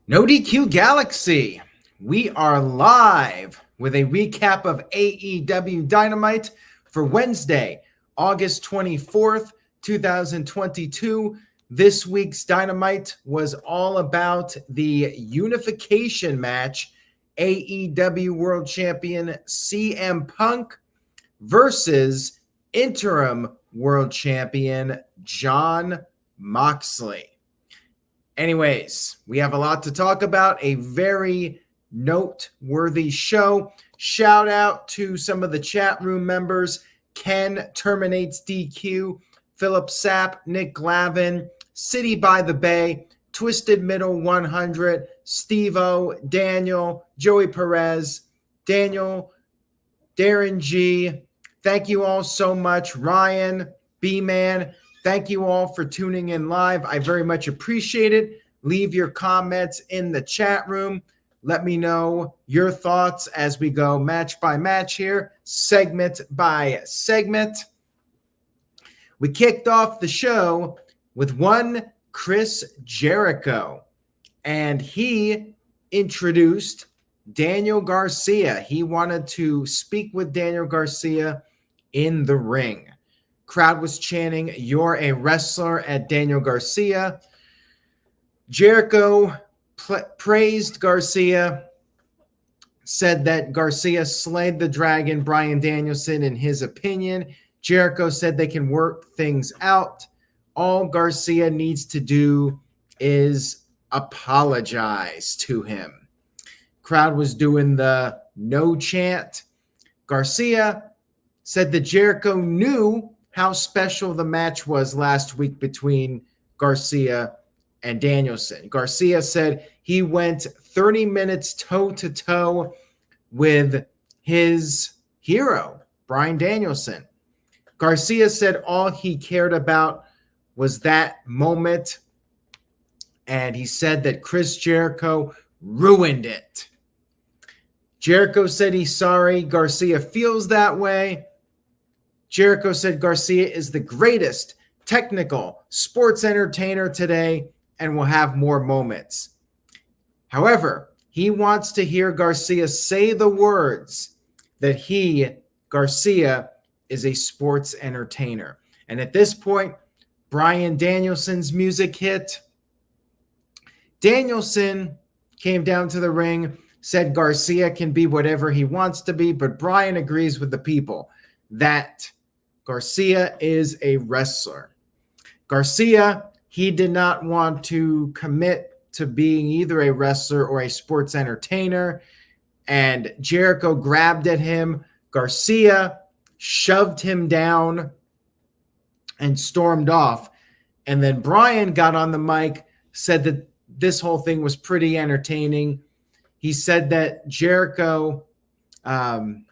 No DQ Galaxy. We are live with a recap of AEW Dynamite for Wednesday, August 24th, 2022. This week's Dynamite was all about the unification match, AEW World Champion CM Punk versus interim World Champion Jon Moxley. Anyways, we have a lot to talk about, a very noteworthy show. Shout out to some of the chat room members. Ken terminates DQ, Philip Sapp, Nick Glavin, City by the Bay, Twisted Middle 100, Steve-O, Daniel, Joey Perez, Daniel, Darren G. Thank you all so much. Ryan, B-Man. Thank you all for tuning in live. I very much appreciate it. Leave your comments in the chat room. Let me know your thoughts as we go match by match here, segment by segment. We kicked off the show with one Chris Jericho, and he introduced Daniel Garcia. He wanted to speak with Daniel Garcia in the ring. Crowd was chanting, "You're a wrestler," at Daniel Garcia. Jericho praised Garcia, said that Garcia slayed the dragon, Bryan Danielson, in his opinion. Jericho said they can work things out. All Garcia needs to do is apologize to him. Crowd was doing the no chant. Garcia said that Jericho knew how special the match was last week between Garcia and Danielson. Garcia said he went 30 minutes toe-to-toe with his hero, Bryan Danielson. Garcia said all he cared about was that moment, and he said that Chris Jericho ruined it. Jericho said he's sorry Garcia feels that way. Jericho said Garcia is the greatest technical sports entertainer today and will have more moments. However, he wants to hear Garcia say the words that he, Garcia, is a sports entertainer. And at this point, Bryan Danielson's music hit. Danielson came down to the ring, said Garcia can be whatever he wants to be, but Bryan agrees with the people that Garcia is a wrestler. Garcia, he did not want to commit to being either a wrestler or a sports entertainer, and Jericho grabbed at him. Garcia shoved him down and stormed off. And then Bryan got on the mic, said that this whole thing was pretty entertaining. He said that Jericho said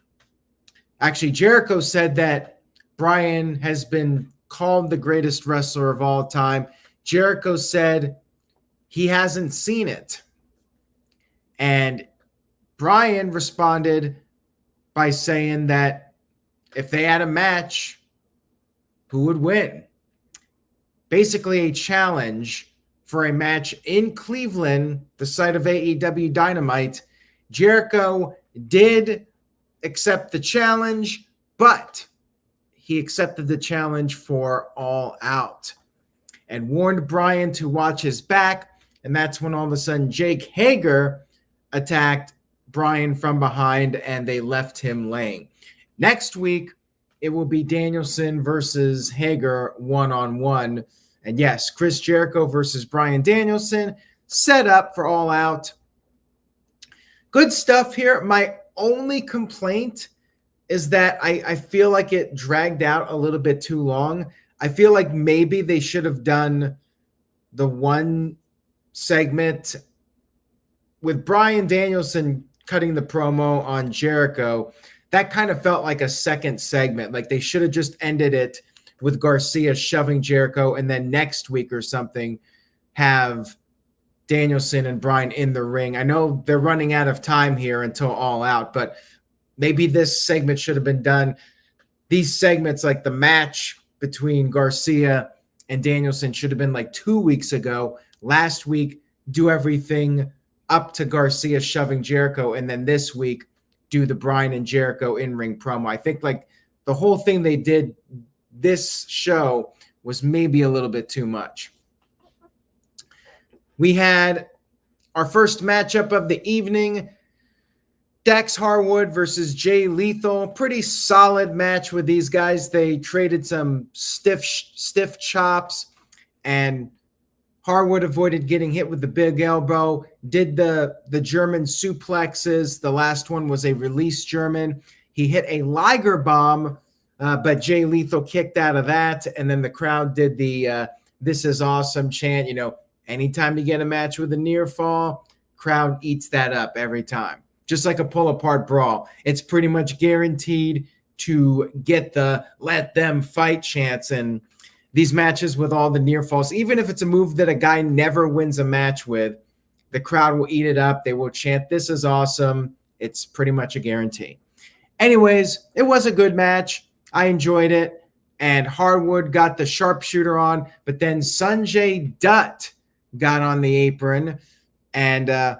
that Bryan has been called the greatest wrestler of all time. Jericho said he hasn't seen it. And Bryan responded by saying that if they had a match, who would win? Basically a challenge for a match in Cleveland, the site of AEW Dynamite. Jericho did accept the challenge, but he accepted the challenge for All Out and warned Bryan to watch his back. And that's when all of a sudden Jake Hager attacked Bryan from behind and they left him laying. Next week, it will be Danielson versus Hager one-on-one. And yes, Chris Jericho versus Bryan Danielson set up for All Out. Good stuff here. My only complaint is that I feel like it dragged out a little bit too long. I feel like maybe they should have done the one segment with Bryan Danielson cutting the promo on Jericho. That kind of felt like a second segment. Like they should have just ended it with Garcia shoving Jericho, and then next week or something have Danielson and Bryan in the ring. I know they're running out of time here until All Out, but maybe this segment should have been done. These segments, like the match between Garcia and Danielson, should have been like 2 weeks ago. Last week, do everything up to Garcia shoving Jericho, and then this week do the Bryan and Jericho in-ring promo. I think like the whole thing they did this show was maybe a little bit too much. We had our first matchup of the evening, Dax Harwood versus Jay Lethal. Pretty solid match with these guys. They traded some stiff chops, and Harwood avoided getting hit with the big elbow, did the German suplexes. The last one was a release German. He hit a Liger bomb, but Jay Lethal kicked out of that, and then the crowd did the "This is awesome" chant. You know, anytime you get a match with a near fall, crowd eats that up every time. Just like a pull-apart brawl. It's pretty much guaranteed to get the "let them fight" chants. And these matches with all the near falls, even if it's a move that a guy never wins a match with, the crowd will eat it up. They will chant, "This is awesome." It's pretty much a guarantee. Anyways, it was a good match. I enjoyed it. And Harwood got the sharpshooter on, but then Sanjay Dutt got on the apron, and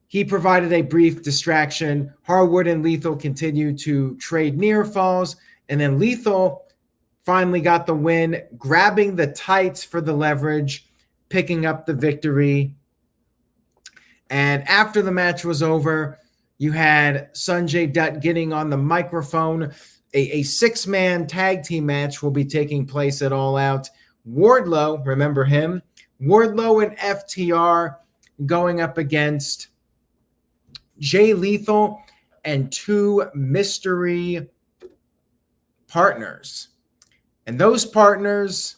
he provided a brief distraction. Harwood and Lethal continued to trade near falls, and then Lethal finally got the win, grabbing the tights for the leverage, picking up the victory. And after the match was over, you had Sanjay Dutt getting on the microphone. A six-man tag team match will be taking place at All Out. Wardlow, remember him? Wardlow and FTR going up against Jay Lethal and two mystery partners. And those partners,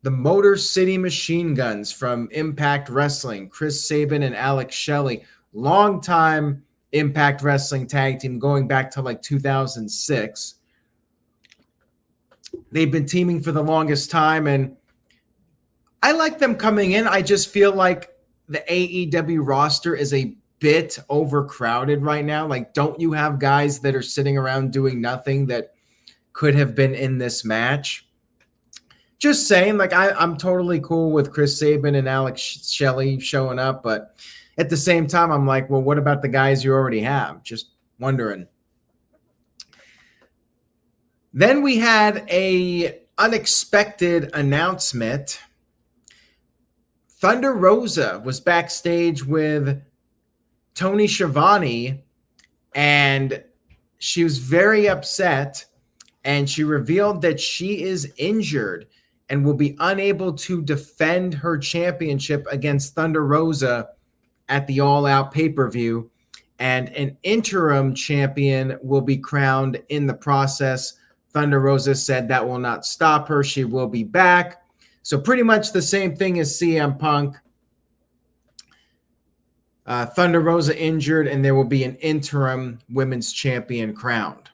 the Motor City Machine Guns from Impact Wrestling, Chris Sabin and Alex Shelley, longtime Impact Wrestling tag team going back to like 2006. They've been teaming for the longest time, and I like them coming in. I just feel like the AEW roster is a bit overcrowded right now. Like, don't you have guys that are sitting around doing nothing that could have been in this match? Just saying, like, I'm totally cool with Chris Sabin and Alex Shelley showing up, but at the same time, I'm like, well, what about the guys you already have? Just wondering. Then we had a unexpected announcement. Thunder Rosa was backstage with Tony Schiavone, and she was very upset, and she revealed that she is injured and will be unable to defend her championship against Thunder Rosa at the All Out pay-per-view, and an interim champion will be crowned in the process. Thunder Rosa said that will not stop her. She will be back. So pretty much the same thing as CM Punk. Thunder Rosa injured, and there will be an interim women's champion crowned.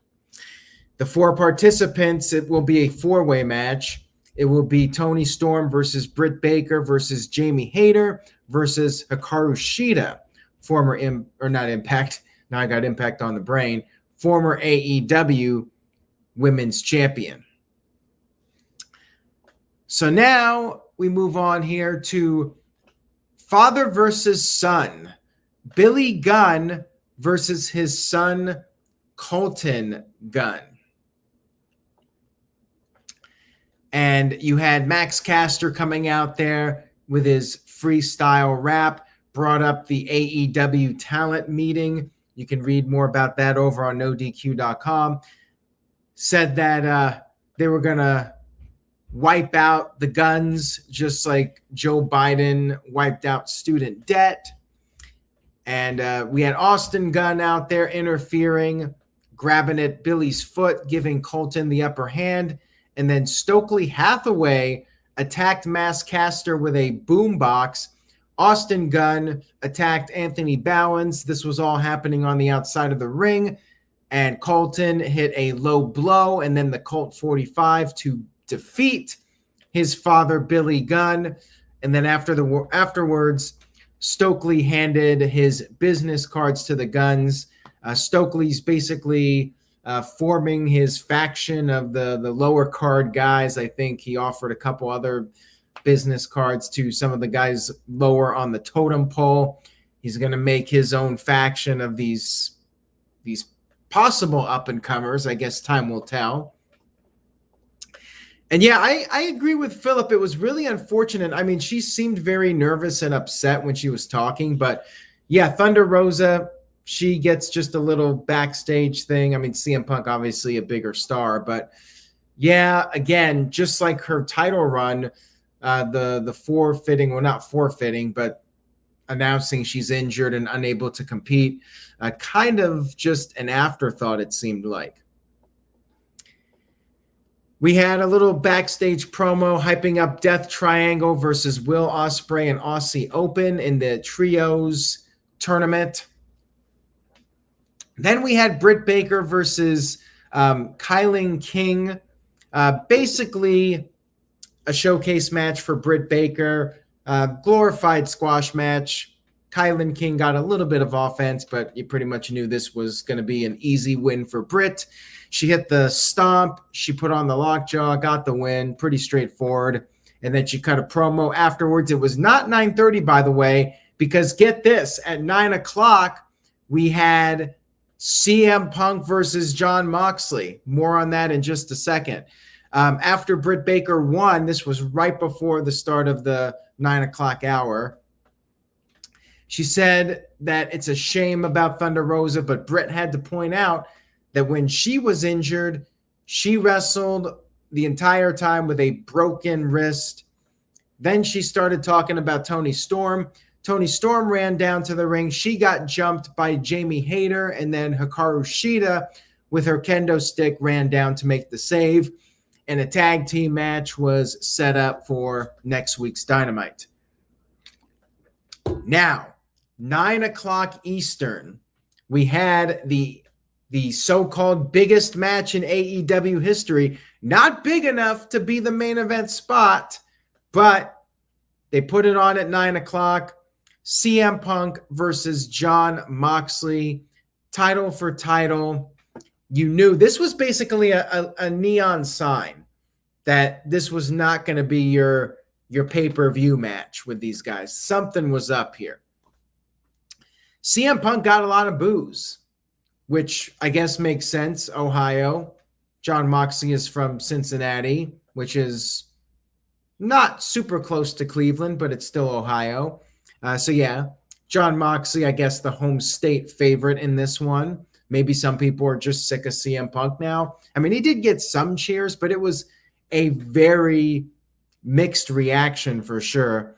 The four participants, it will be a four-way match. It will be Toni Storm versus Britt Baker versus Jamie Hayter versus Hikaru Shida, former Impact. Now I got Impact on the brain. Former AEW women's champion. So now we move on here to father versus son. Billy Gunn versus his son, Colton Gunn. And you had Max Caster coming out there with his freestyle rap, brought up the AEW talent meeting. You can read more about that over on NoDQ.com. Said that they were going to wipe out the guns just like Joe Biden wiped out student debt. And we had Austin Gunn out there interfering, grabbing at Billy's foot, giving Colton the upper hand. And then Stokely Hathaway attacked Max Caster with a boombox. Austin Gunn attacked Anthony Bowens. This was all happening on the outside of the ring. And Colton hit a low blow and then the Colt 45 to defeat his father, Billy Gunn. And then afterwards, Stokely handed his business cards to the Guns. Stokely's basically forming his faction of the lower card guys. I think he offered a couple other business cards to some of the guys lower on the totem pole. He's going to make his own faction of these possible up-and-comers. I guess time will tell. And yeah, I agree with Philip. It was really unfortunate. I mean, she seemed very nervous and upset when she was talking. But yeah, Thunder Rosa, she gets just a little backstage thing. I mean, CM Punk, obviously a bigger star. But yeah, again, just like her title run, the forfeiting, well, not forfeiting, but announcing she's injured and unable to compete, kind of just an afterthought, it seemed like. We had a little backstage promo hyping up Death Triangle versus Will Ospreay and Aussie Open in the Trios tournament. Then we had Britt Baker versus Kylan King. Basically a showcase match for Britt Baker. Glorified squash match. Kylan King got a little bit of offense, but you pretty much knew this was going to be an easy win for Britt. She hit the stomp. She put on the lockjaw, got the win. Pretty straightforward. And then she cut a promo afterwards. It was not 9:30, by the way, because get this, at 9 o'clock, we had CM Punk versus Jon Moxley. More on that in just a second. After Britt Baker won, this was right before the start of the 9 o'clock hour. She said that it's a shame about Thunder Rosa, but Britt had to point out that when she was injured, she wrestled the entire time with a broken wrist. Then she started talking about Toni Storm. Toni Storm ran down to the ring. She got jumped by Jamie Hayter, and then Hikaru Shida with her kendo stick ran down to make the save. And a tag team match was set up for next week's Dynamite. Now, 9 o'clock Eastern, we had the so-called biggest match in AEW history. Not big enough to be the main event spot, but they put it on at 9 o'clock. CM Punk versus Jon Moxley, title for title. You knew this was basically a neon sign that this was not going to be your pay-per-view match with these guys. Something was up here. CM Punk got a lot of boos, which I guess makes sense. Ohio. Jon Moxley is from Cincinnati, which is not super close to Cleveland, but it's still Ohio. So yeah, Jon Moxley, I guess the home state favorite in this one. Maybe some people are just sick of CM Punk now. I mean, he did get some cheers, but it was a very mixed reaction for sure.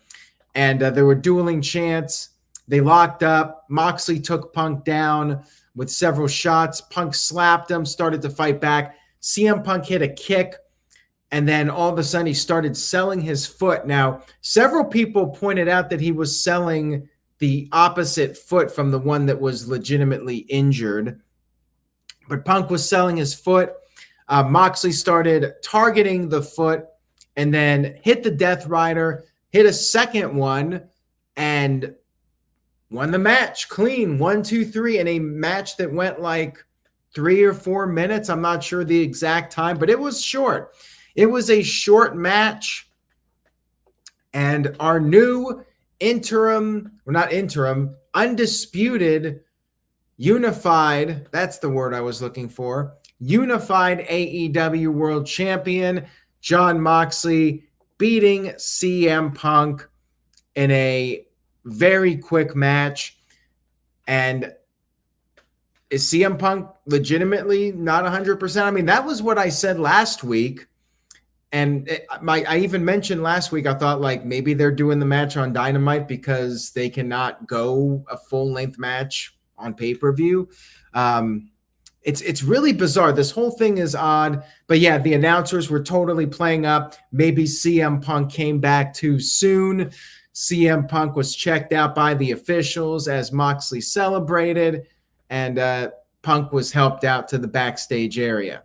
And there were dueling chants. They locked up. Moxley took Punk down with several shots. Punk slapped him, started to fight back. CM Punk hit a kick, and then all of a sudden he started selling his foot. Now, several people pointed out that he was selling the opposite foot from the one that was legitimately injured. But Punk was selling his foot. Moxley started targeting the foot and then hit the Death Rider, hit a second one, and won the match clean. 1, 2, 3 in a match that went like 3 or 4 minutes. I'm not sure the exact time, but it was short. It was a short match. And our new undisputed, unified, that's the word I was looking for, unified AEW World Champion, Jon Moxley, beating CM Punk in a very quick match. And is CM Punk legitimately not 100%? I mean, that was what I said last week. And I even mentioned last week, I thought like maybe they're doing the match on Dynamite because they cannot go a full-length match on pay-per-view. It's really bizarre. This whole thing is odd. But yeah, the announcers were totally playing up. Maybe CM Punk came back too soon. CM Punk was checked out by the officials as Moxley celebrated, and Punk was helped out to the backstage area.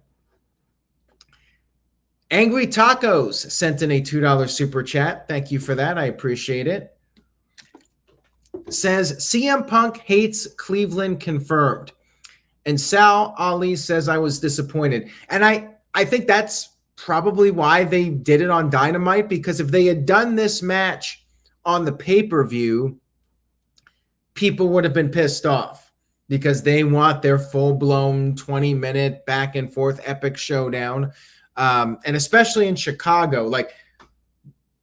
Angry Tacos sent in a $2 super chat. Thank you for that. I appreciate it. Says, CM Punk hates Cleveland confirmed. And Sal Ali says, I was disappointed. And I think that's probably why they did it on Dynamite, because if they had done this match on the pay-per-view, people would have been pissed off because they want their full-blown 20-minute back and forth epic showdown. And especially in Chicago, like,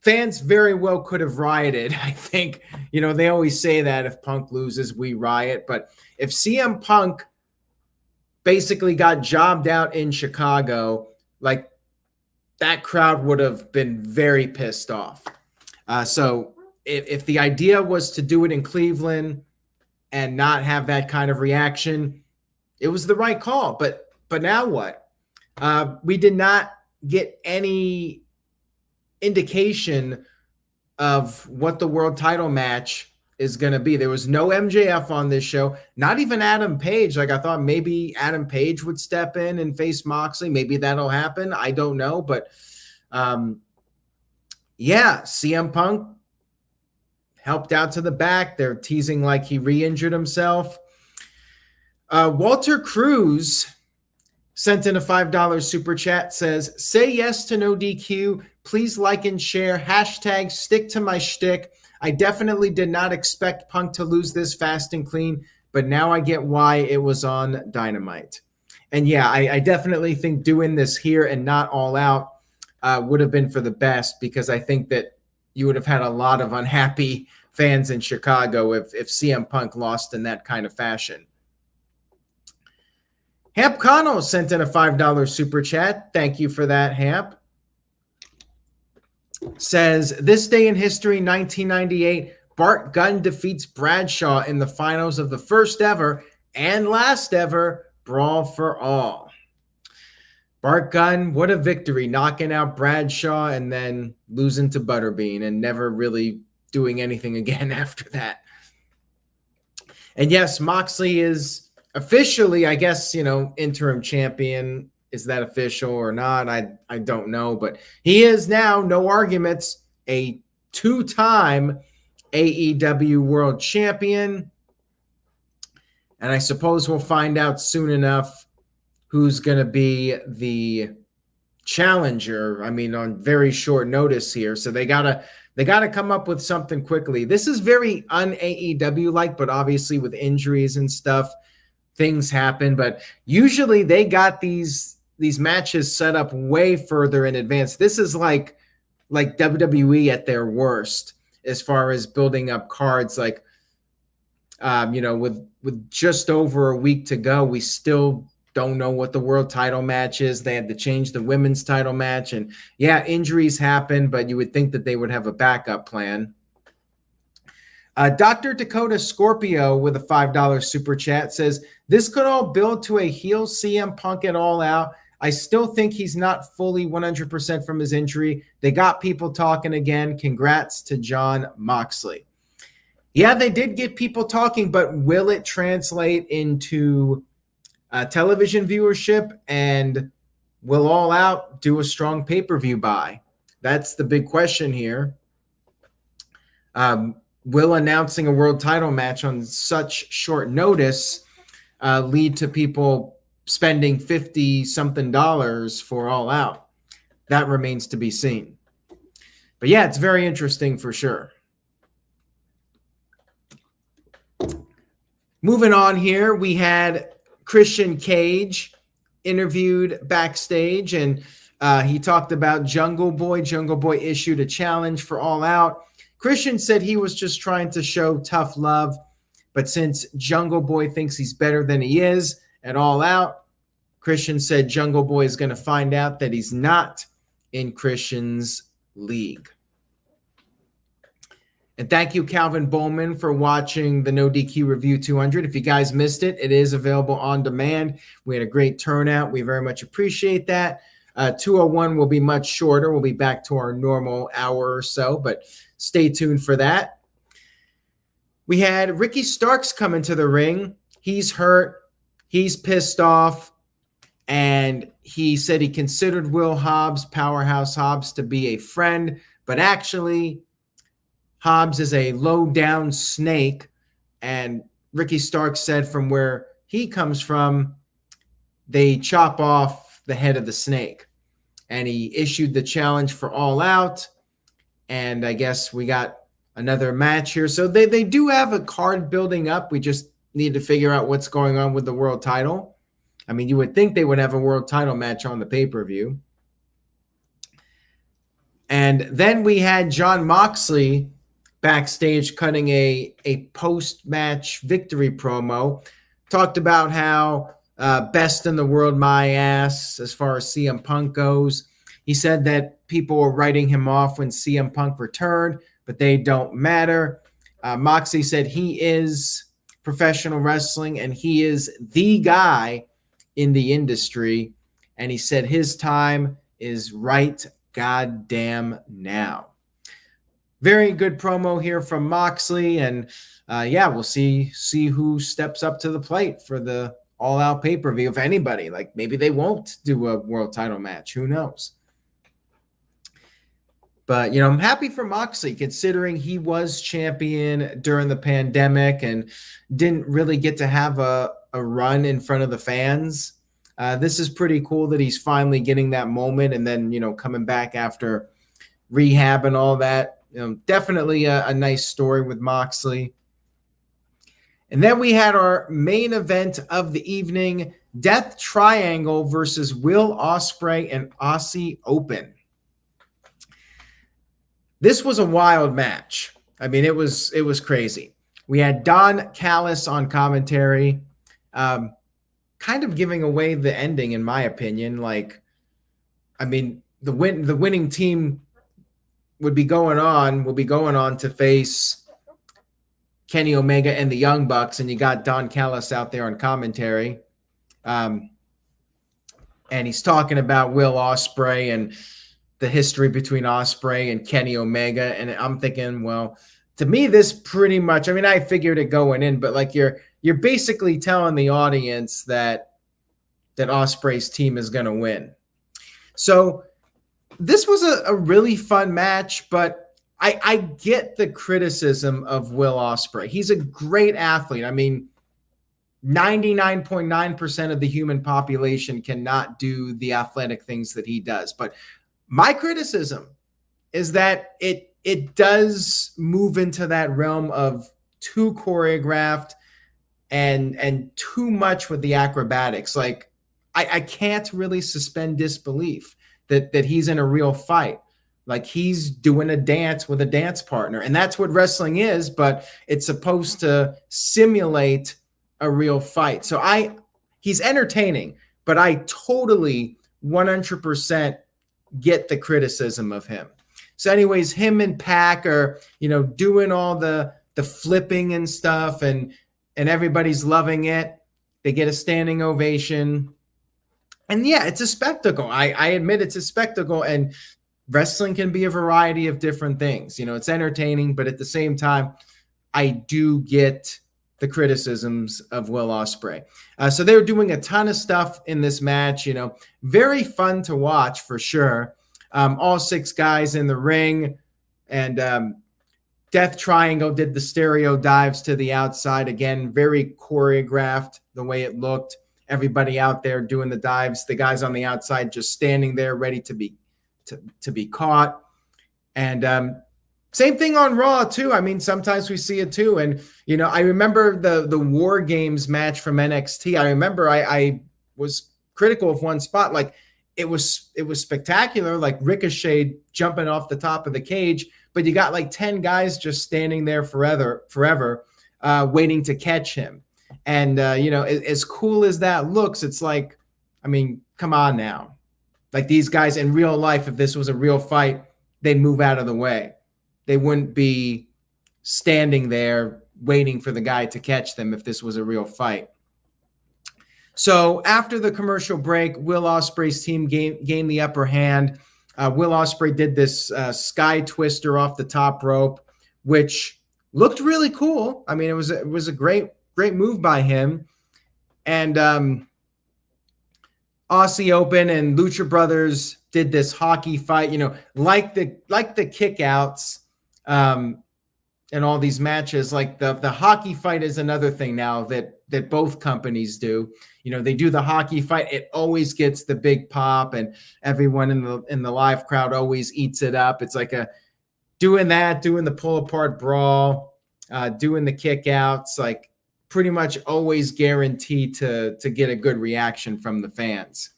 fans very well could have rioted. I think, they always say that if Punk loses, we riot. But if CM Punk basically got jobbed out in Chicago, like, that crowd would have been very pissed off. So if the idea was to do it in Cleveland and not have that kind of reaction, it was the right call. But now what? We did not get any indication of what the world title match is going to be. There was no MJF on this show, not even Adam Page. Like, I thought maybe Adam Page would step in and face Moxley. Maybe that'll happen. I don't know. But CM Punk helped out to the back. They're teasing like he re-injured himself. Walter Cruz sent in a $5 super chat, says, say yes to no DQ. Please like and share. # stick to my shtick. I definitely did not expect Punk to lose this fast and clean, but now I get why it was on Dynamite. And yeah, I definitely think doing this here and not All Out would have been for the best, because I think that you would have had a lot of unhappy fans in Chicago if CM Punk lost in that kind of fashion. Hamp Connell sent in a $5 super chat. Thank you for that, Hamp. Says, this day in history, 1998, Bart Gunn defeats Bradshaw in the finals of the first ever and last ever Brawl for All. Bart Gunn, what a victory, knocking out Bradshaw and then losing to Butterbean and never really doing anything again after that. And yes, Moxley is officially, I guess, interim champion. Is that official or not? I don't know, but he is now, no arguments, a 2-time AEW World Champion. And I suppose we'll find out soon enough who's going to be the challenger. I mean, on very short notice here. So they gotta come up with something quickly. This is very un-AEW like, but obviously with injuries and stuff, things happen. But usually they got these matches set up way further in advance. This is like WWE at their worst as far as building up cards. Like, with just over a week to go, we still don't know what the world title match is. They had to change the women's title match. And yeah, injuries happen, but you would think that they would have a backup plan. Dr. Dakota Scorpio with a $5 super chat says, this could all build to a heel CM Punk at All Out. I still think he's not fully 100% from his injury. They got people talking again. Congrats to Jon Moxley. Yeah, they did get people talking, but will it translate into television viewership, and will All Out do a strong pay-per-view buy? That's the big question here. Will announcing a world title match on such short notice lead to people spending $50-something for All Out? That remains to be seen. But yeah, it's very interesting for sure. Moving on here, we had Christian Cage interviewed backstage, and he talked about Jungle Boy. Jungle Boy issued a challenge for All Out. Christian said he was just trying to show tough love, but since Jungle Boy thinks he's better than he is at All Out, Christian said Jungle Boy is going to find out that he's not in Christian's league. And thank you, Calvin Bowman, for watching the No DQ Review 200. If you guys missed it, it is available on demand. We had a great turnout. We very much appreciate that. 201 will be much shorter. We'll be back to our normal hour or so, but stay tuned for that. We had Ricky Starks come into the ring. He's hurt. He's pissed off. And he said he considered Will Hobbs, Powerhouse Hobbs, to be a friend, but actually Hobbs is a low-down snake, and Ricky Starks said from where he comes from, they chop off the head of the snake. And he issued the challenge for All Out, and I guess we got another match here. So they do have a card building up. We just need to figure out what's going on with the world title. I mean, you would think they would have a world title match on the pay-per-view. And then we had Jon Moxley backstage cutting a post-match victory promo. Talked about how best in the world my ass as far as CM Punk goes. He said that people were writing him off when CM Punk returned, but they don't matter. Moxley said he is professional wrestling and he is the guy in the industry. And he said his time is right goddamn now. Very good promo here from Moxley. And we'll see who steps up to the plate for the all-out pay-per-view, if anybody. Like, maybe they won't do a world title match. Who knows? But, I'm happy for Moxley, considering he was champion during the pandemic and didn't really get to have a run in front of the fans. This is pretty cool that he's finally getting that moment and then, coming back after rehab and all that. Definitely a nice story with Moxley. And then we had our main event of the evening, Death Triangle versus Will Ospreay and Aussie Open. This was a wild match. I mean, it was crazy. We had Don Callis on commentary, kind of giving away the ending, in my opinion. Like, I mean, the winning team will be going on to face Kenny Omega and the Young Bucks, and you got Don Callis out there on commentary. And he's talking about Will Ospreay and the history between Ospreay and Kenny Omega. And I'm thinking, well, to me, this pretty much, I mean, I figured it going in, but like you're basically telling the audience that Ospreay's team is going to win. So this was a really fun match, but I get the criticism of Will Ospreay. He's a great athlete. I mean, 99.9% of the human population cannot do the athletic things that he does. But my criticism is that it does move into that realm of too choreographed and too much with the acrobatics. Like, I can't really suspend disbelief that he's in a real fight. Like, he's doing a dance with a dance partner. And that's what wrestling is, but it's supposed to simulate a real fight. So he's entertaining, but I totally 100% get the criticism of him. So anyways, him and Pac are, doing all the flipping and stuff, and everybody's loving it. They get a standing ovation. And yeah, it's a spectacle. I admit it's a spectacle, and wrestling can be a variety of different things. It's entertaining, but at the same time, I do get the criticisms of Will Ospreay. So they were doing a ton of stuff in this match, very fun to watch for sure. All six guys in the ring, and Death Triangle did the stereo dives to the outside. Again, very choreographed the way it looked. Everybody out there doing the dives, the guys on the outside just standing there ready to be caught. And same thing on Raw too. I mean, sometimes we see it too. And, I remember the War Games match from NXT. I remember I was critical of one spot. Like, it was spectacular, like Ricochet jumping off the top of the cage, but you got like 10 guys just standing there forever, waiting to catch him. And, as cool as that looks, it's like, I mean, come on now. Like, these guys in real life, if this was a real fight, they'd move out of the way. They wouldn't be standing there waiting for the guy to catch them if this was a real fight. So after the commercial break, Will Ospreay's team gained the upper hand. Will Ospreay did this sky twister off the top rope, which looked really cool. I mean, it was a great move by him. And Aussie Open and Lucha Brothers did this hockey fight, like the kickouts in all these matches. Like the hockey fight is another thing now that both companies do. They do the hockey fight. It always gets the big pop, and everyone in the live crowd always eats it up. It's like a doing that, doing the pull apart brawl, doing the kickouts, like pretty much always guaranteed to get a good reaction from the fans.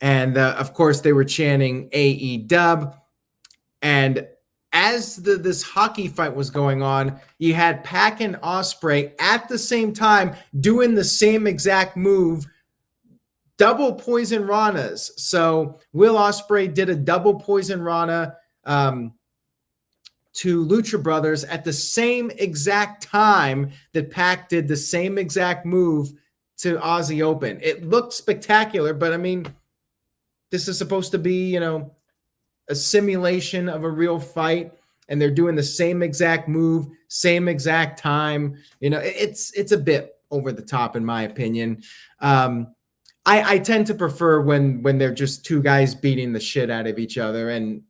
And of course, they were chanting AEW. And as this hockey fight was going on, you had Pac and Ospreay at the same time doing the same exact move, double poison ranas. So Will Ospreay did a double poison rana to Lucha Brothers at the same exact time that Pac did the same exact move to Aussie Open. It looked spectacular, but I mean, this is supposed to be, a simulation of a real fight, and they're doing the same exact move, same exact time. It's a bit over the top, in my opinion. I tend to prefer when they're just two guys beating the shit out of each other, and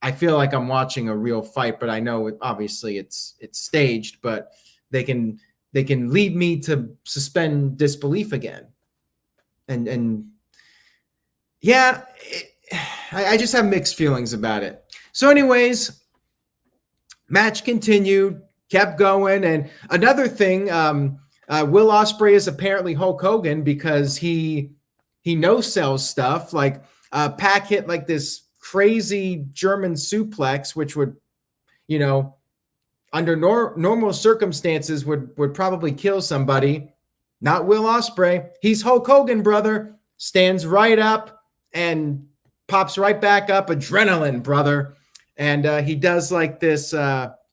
I feel like I'm watching a real fight. But I know obviously it's staged, but they can lead me to suspend disbelief again, and yeah. I just have mixed feelings about it. So anyways, match continued, kept going. And another thing, Will Ospreay is apparently Hulk Hogan because he no-sells stuff. Like Pac hit like this crazy German suplex, which would, under normal circumstances would probably kill somebody. Not Will Ospreay. He's Hulk Hogan, brother. Stands right up and pops right back up. Adrenaline, brother. And he does like this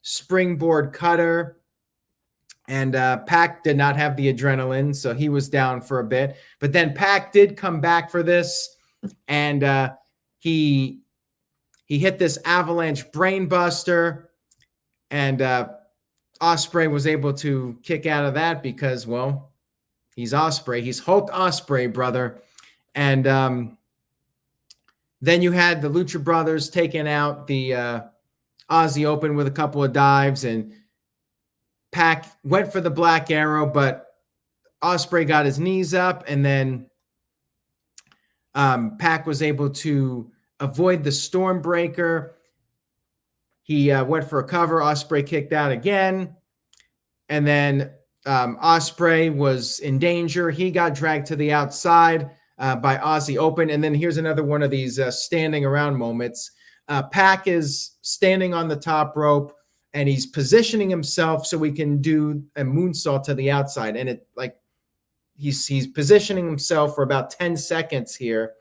springboard cutter. And Pac did not have the adrenaline, so he was down for a bit. But then Pac did come back for this, and he hit this avalanche brainbuster, and Ospreay was able to kick out of that because, well, he's Ospreay. He's Hulk Ospreay, brother. And then you had the Lucha Brothers taking out the Aussie Open with a couple of dives, and Pac went for the Black Arrow, but Ospreay got his knees up, and then Pac was able to avoid the Stormbreaker. He went for a cover. Ospreay kicked out again, and then Ospreay was in danger. He got dragged to the outside by Aussie Open. And then here's another one of these standing around moments. Pac is standing on the top rope, and he's positioning himself so he can do a moonsault to the outside. And it like he's positioning himself for about 10 seconds here.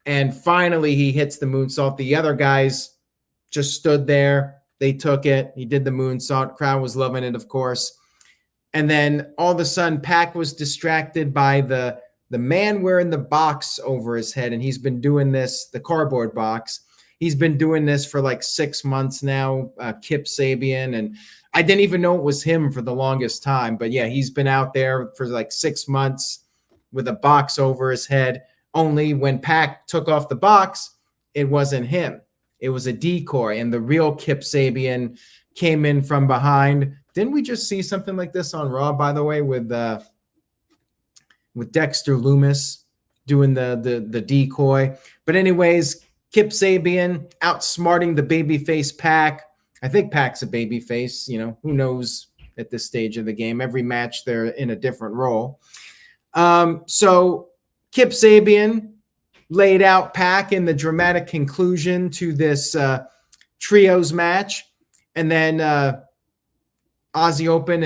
And finally he hits the moonsault. The other guys just stood there. They took it. He did the moonsault. Crowd was loving it, of course. And then all of a sudden Pac was distracted by the man wearing the box over his head. And he's been doing this, the cardboard box. He's been doing this for like 6 months now, Kip Sabian. And I didn't even know it was him for the longest time. But yeah, he's been out there for like 6 months with a box over his head. Only when Pac took off the box, it wasn't him. It was a decoy. And the real Kip Sabian came in from behind. Didn't we just see something like this on Raw, by the way, with Dexter Lumis doing the decoy? But anyways, Kip Sabian outsmarting the babyface Pac. I think Pac's a babyface. Who knows at this stage of the game? Every match they're in a different role. So Kip Sabian laid out Pac in the dramatic conclusion to this trios match, and then Aussie Open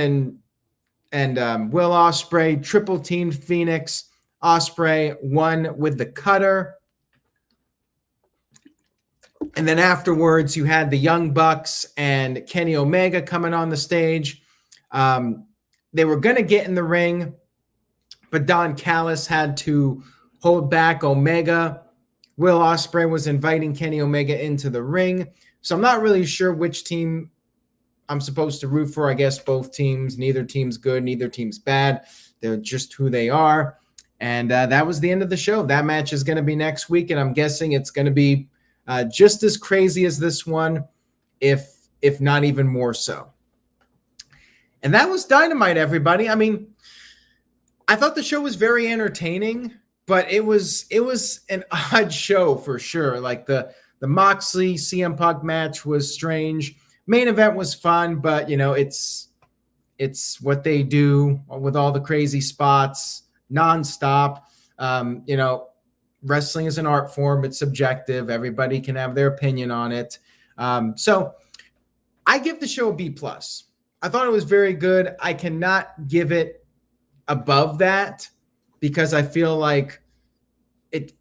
and Will Ospreay triple teamed Phoenix. Ospreay won with the cutter. And then afterwards, you had the Young Bucks and Kenny Omega coming on the stage. They were going to get in the ring, but Don Callis had to hold back Omega. Will Ospreay was inviting Kenny Omega into the ring. So I'm not really sure which team I'm supposed to root for. I guess both teams. Neither team's good. Neither team's bad. They're just who they are. And that was the end of the show. That match is going to be next week, and I'm guessing it's going to be just as crazy as this one, if not even more so. And that was Dynamite, everybody. I mean, I thought the show was very entertaining, but it was an odd show for sure. Like the The Moxley CM Punk match was strange. Main event was fun, but it's what they do with all the crazy spots, nonstop. Wrestling is an art form. It's subjective. Everybody can have their opinion on it. So I give the show a B+. I thought it was very good. I cannot give it above that because I feel like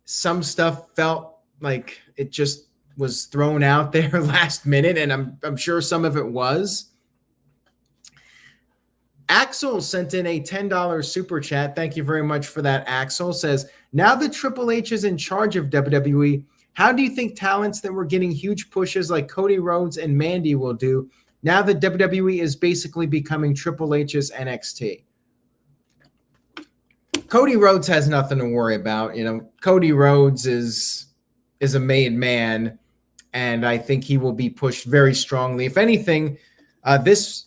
some stuff felt like it just was thrown out there last minute, and I'm sure some of it was. Axel sent in a $10 super chat. Thank you very much for that, Axel. Says, now that Triple H is in charge of WWE, how do you think talents that were getting huge pushes like Cody Rhodes and Mandy will do now that WWE is basically becoming Triple H's NXT? Cody Rhodes has nothing to worry about. Cody Rhodes is a made man, and I think he will be pushed very strongly. If anything, this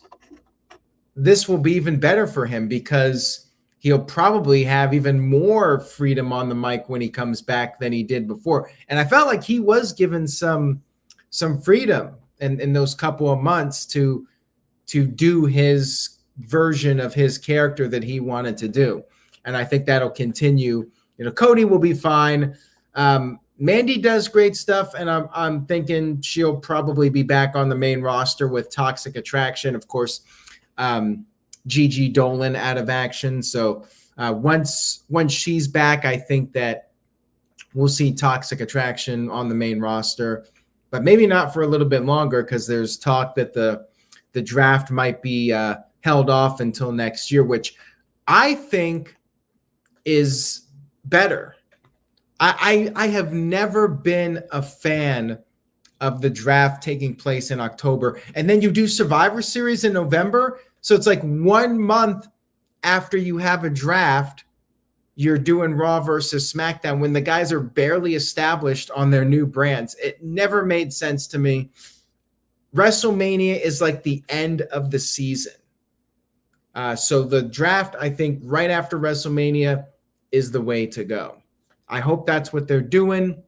will be even better for him because he'll probably have even more freedom on the mic when he comes back than he did before. And I felt like he was given some freedom in those couple of months to do his version of his character that he wanted to do. And I think that'll continue. Cody will be fine. Mandy does great stuff, and I'm thinking she'll probably be back on the main roster with Toxic Attraction. Of course, Gigi Dolan out of action. So once she's back, I think that we'll see Toxic Attraction on the main roster, but maybe not for a little bit longer because there's talk that the draft might be held off until next year, which I think is better. I have never been a fan of the draft taking place in October, and then you do Survivor Series in November. So it's like 1 month after you have a draft, you're doing Raw versus SmackDown when the guys are barely established on their new brands. It never made sense to me. WrestleMania is like the end of the season. So the draft, I think, right after WrestleMania is the way to go. I hope that's what they're doing.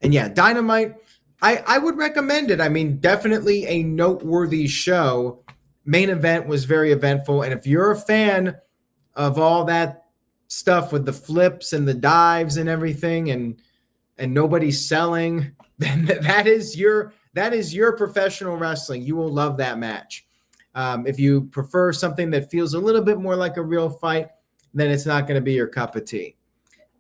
And yeah, Dynamite, I would recommend it. I mean, definitely a noteworthy show. Main event was very eventful. And if you're a fan of all that stuff with the flips and the dives and everything and nobody's selling, then that is your professional wrestling. You will love that match. If you prefer something that feels a little bit more like a real fight, then it's not going to be your cup of tea.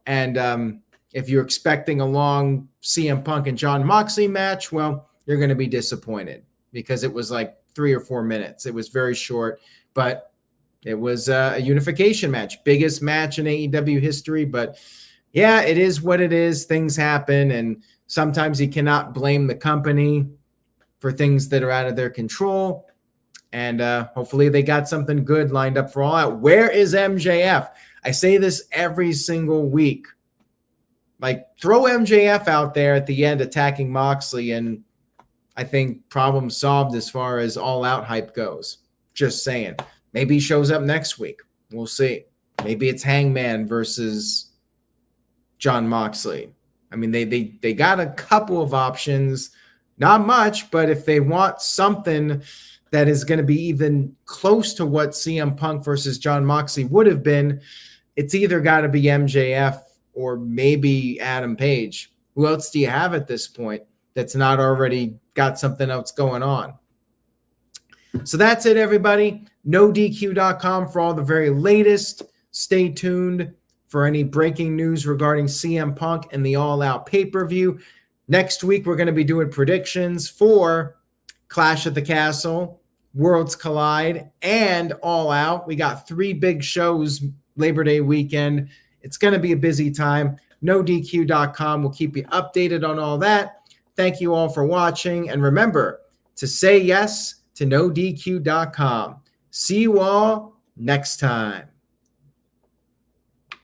And if you're expecting a long CM Punk and Jon Moxley match, well, you're going to be disappointed because it was like 3 or 4 minutes. It was very short, but it was a unification match, biggest match in AEW history. But yeah, it is what it is. Things happen, and sometimes you cannot blame the company for things that are out of their control. And hopefully they got something good lined up for All Out. Where is MJF? I say this every single week. Like, throw MJF out there at the end attacking Moxley, and I think problem solved as far as All Out hype goes. Just saying. Maybe he shows up next week. We'll see. Maybe it's Hangman versus Jon Moxley. I mean, they got a couple of options. Not much, but if they want something that is going to be even close to what CM Punk versus Jon Moxley would have been, it's either got to be MJF or maybe Adam Page. Who else do you have at this point that's not already got something else going on? So that's it, everybody. NoDQ.com for all the very latest. Stay tuned for any breaking news regarding CM Punk and the All Out pay-per-view. Next week, we're going to be doing predictions for Clash at the Castle, Worlds Collide, and All Out. We got 3 big shows Labor Day weekend. It's going to be a busy time. NoDQ.com will keep you updated on all that. Thank you all for watching. And remember to say yes to NoDQ.com. See you all next time.